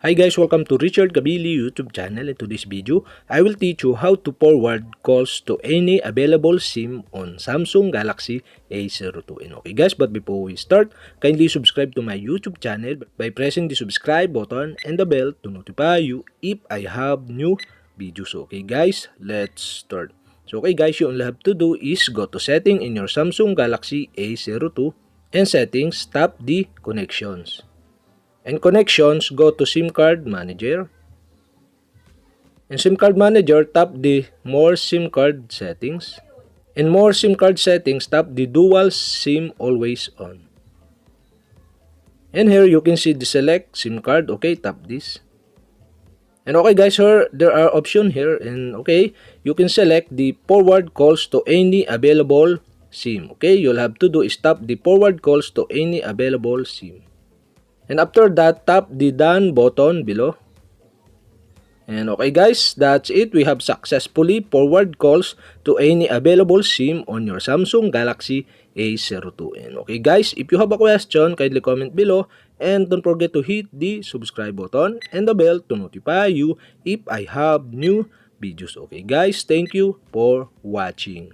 Hi guys, welcome to Richard Cabile YouTube channel. In today's video, I will teach you how to forward calls to any available SIM on Samsung Galaxy A02. And okay guys, but before we start, kindly subscribe to my YouTube channel by pressing the subscribe button and the bell to notify you if I have new videos. Okay guys, let's start. So okay guys, you only have to do is go to setting in your Samsung Galaxy A02 and settings, tap the connections. And connections, go to SIM card manager. In SIM card manager, tap the more SIM card settings. In more SIM card settings, tap the dual SIM always on. And here you can see the select SIM card. Okay, tap this. And okay guys, here there are options here, and okay, you can select the forward calls to any available SIM. Okay, you'll have to do is tap the forward calls to any available SIM. And after that, tap the done button below. And okay guys, that's it. We have successfully forward calls to any available SIM on your Samsung Galaxy A02. And okay guys, if you have a question, kindly comment below. And don't forget to hit the subscribe button and the bell to notify you if I have new videos. Okay guys, thank you for watching.